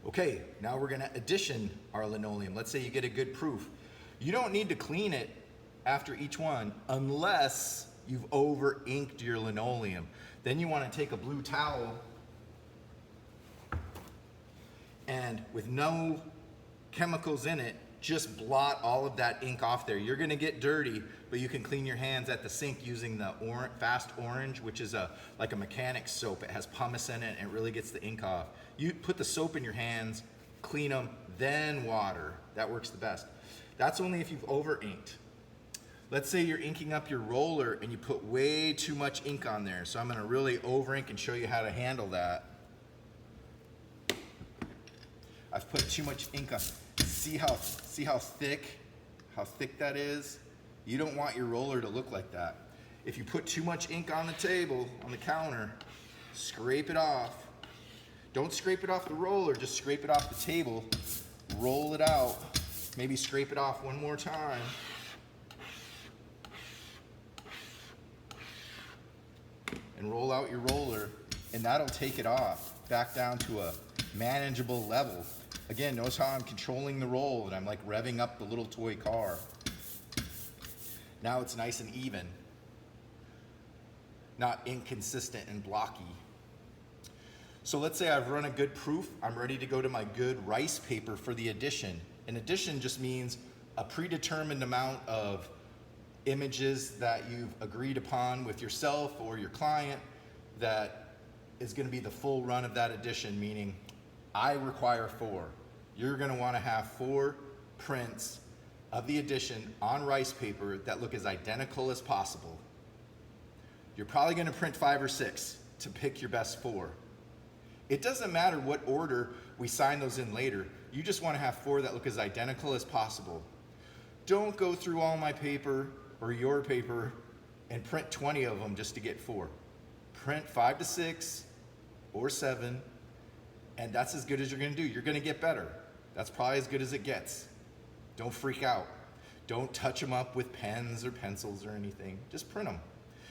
Okay, now we're gonna addition our linoleum. Let's say you get a good proof. You don't need to clean it after each one unless you've over inked your linoleum. Then you wanna take a blue towel and with no chemicals in it, just blot all of that ink off there. You're gonna get dirty, but you can clean your hands at the sink using the Fast Orange, which is like a mechanic's soap. It has pumice in it and it really gets the ink off. You put the soap in your hands, clean them, then water. That works the best. That's only if you've over inked. Let's say you're inking up your roller and you put way too much ink on there. So I'm gonna really over ink and show you how to handle that. I've put too much ink on. See how thick that is? You don't want your roller to look like that. If you put too much ink on the table, on the counter, scrape it off. Don't scrape it off the roller, just scrape it off the table, roll it out, maybe scrape it off one more time. And roll out your roller, and that'll take it off back down to a manageable level. Again, notice how I'm controlling the roll and I'm like revving up the little toy car. Now it's nice and even, not inconsistent and blocky. So let's say I've run a good proof. I'm ready to go to my good rice paper for the addition. An addition just means a predetermined amount of images that you've agreed upon with yourself or your client that is going to be the full run of that addition, meaning I require 4. You're going to want to have 4 prints of the addition on rice paper that look as identical as possible. You're probably going to print 5 or 6 to pick your best 4. It doesn't matter what order we sign those in later. You just want to have 4 that look as identical as possible. Don't go through all my paper or your paper and print 20 of them just to get 4. Print 5 to 6 or 7, and that's as good as you're going to do. You're going to get better. That's probably as good as it gets. Don't freak out. Don't touch them up with pens or pencils or anything. Just print them.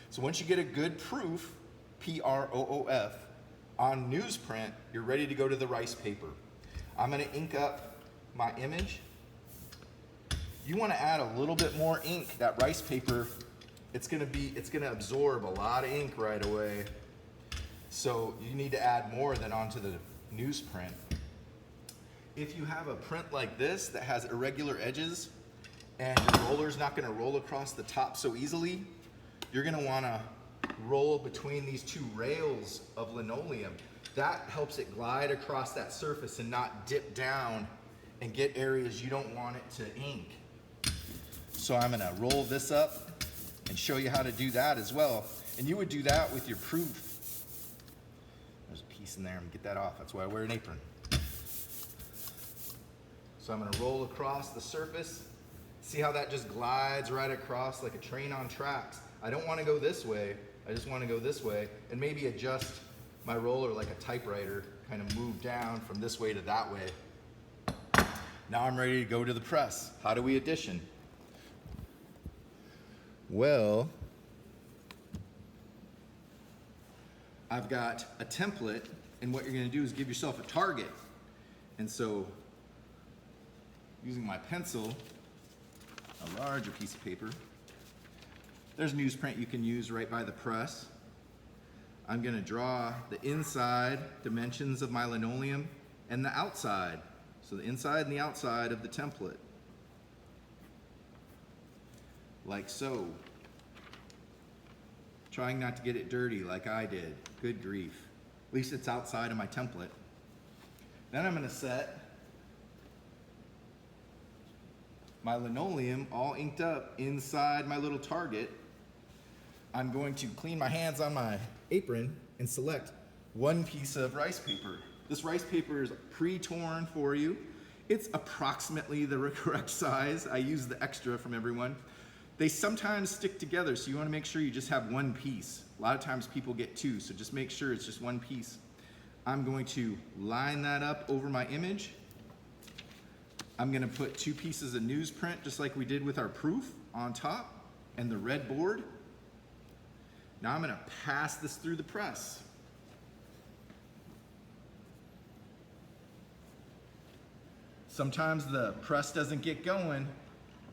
So once you get a good proof, P-R-O-O-F, on newsprint, you're ready to go to the rice paper. I'm going to ink up my image. You want to add a little bit more ink. That rice paper, it's going to absorb a lot of ink right away. So you need to add more than onto the newsprint. If you have a print like this that has irregular edges and your roller's not going to roll across the top so easily, you're going to want to roll between these 2 rails of linoleum. That helps it glide across that surface and not dip down and get areas you don't want it to ink. So I'm going to roll this up and show you how to do that as well. And you would do that with your proof. There's a piece in there. I'm going to get that off. That's why I wear an apron. So I'm going to roll across the surface. See how that just glides right across like a train on tracks. I don't want to go this way. I just want to go this way and maybe adjust my roller like a typewriter, kind of move down from this way to that way. Now I'm ready to go to the press. How do we addition? Well, I've got a template, and what you're going to do is give yourself a target. And so, using my pencil, a larger piece of paper, there's newsprint you can use right by the press. I'm going to draw the inside dimensions of my linoleum and the outside. So the inside and the outside of the template. Like so. Trying not to get it dirty like I did. Good grief. At least it's outside of my template. Then I'm going to set my linoleum all inked up inside my little target. I'm going to clean my hands on my apron and select 1 piece of rice paper. This rice paper is pre-torn for you. It's approximately the correct size. I use the extra from everyone. They sometimes stick together, so you want to make sure you just have 1 piece. A lot of times people get 2, so just make sure it's just 1 piece. I'm going to line that up over my image. I'm going to put 2 pieces of newsprint, just like we did with our proof, on top, and the red board. Now I'm going to pass this through the press. Sometimes the press doesn't get going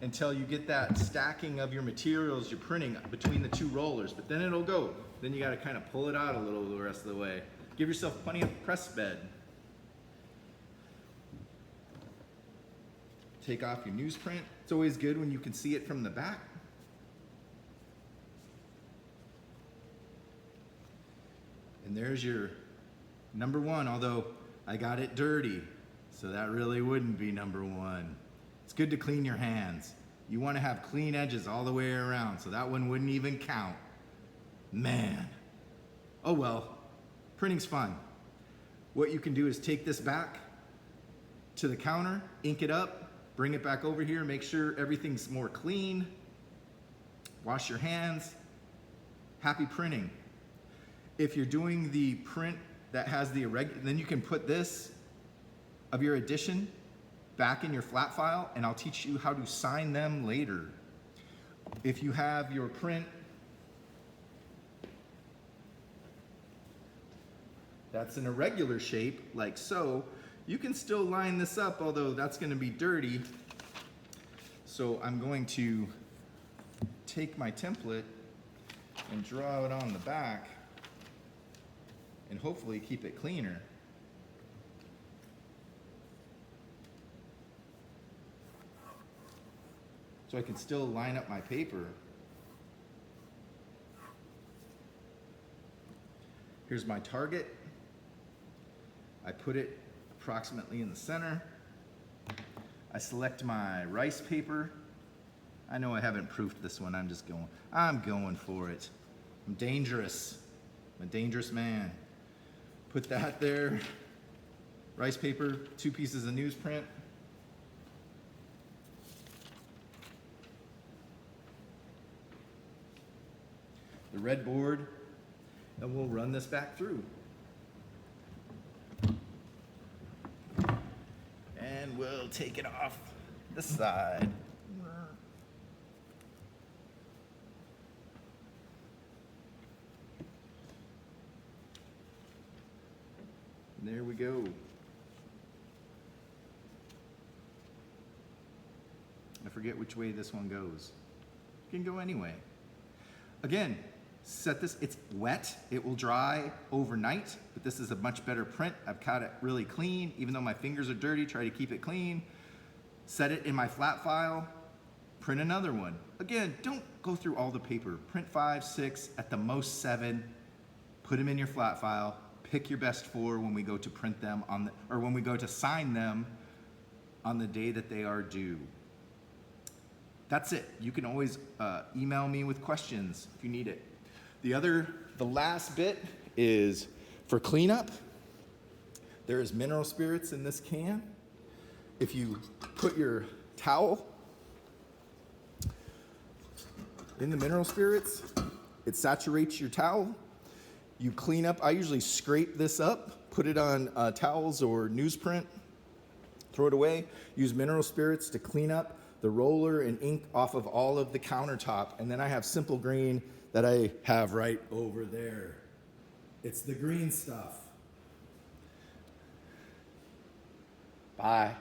until you get that stacking of your materials you're printing between the two rollers, but then it'll go. Then you gotta kind of pull it out a little the rest of the way. Give yourself plenty of press bed. Take off your newsprint. It's always good when you can see it from the back. And there's your number one, although I got it dirty, so that really wouldn't be number one. It's good to clean your hands. You want to have clean edges all the way around, so that one wouldn't even count. Man. Oh well, printing's fun. What you can do is take this back to the counter, ink it up, bring it back over here, make sure everything's more clean. Wash your hands. Happy printing. If you're doing the print that has the irregular, then you can put this of your edition back in your flat file, and I'll teach you how to sign them later. If you have your print that's an irregular shape, like so, you can still line this up, although that's going to be dirty. So I'm going to take my template and draw it on the back and hopefully keep it cleaner. So I can still line up my paper. Here's my target. I put it approximately in the center. I select my rice paper. I know I haven't proofed this one, I'm going for it. I'm dangerous. I'm a dangerous man. Put that there. Rice paper, 2 pieces of newsprint. The red board, and we'll run this back through. And we'll take it off the side. And there we go. I forget which way this one goes. It can go anyway. Again, set this, it's wet, it will dry overnight, but this is a much better print. I've got it really clean, even though my fingers are dirty, try to keep it clean. Set it in my flat file, print another one. Again, don't go through all the paper. Print 5, 6, at the most 7, put them in your flat file, pick your best 4 when we go to print them on the, or when we go to sign them on the day that they are due. That's it. You can always email me with questions if you need it. The last bit is for cleanup. There is mineral spirits in this can. If you put your towel in the mineral spirits, it saturates your towel. You clean up. I usually scrape this up, put it on towels or newsprint, throw it away. Use mineral spirits to clean up the roller and ink off of all of the countertop. And then I have simple green that I have right over there. It's the green stuff. Bye.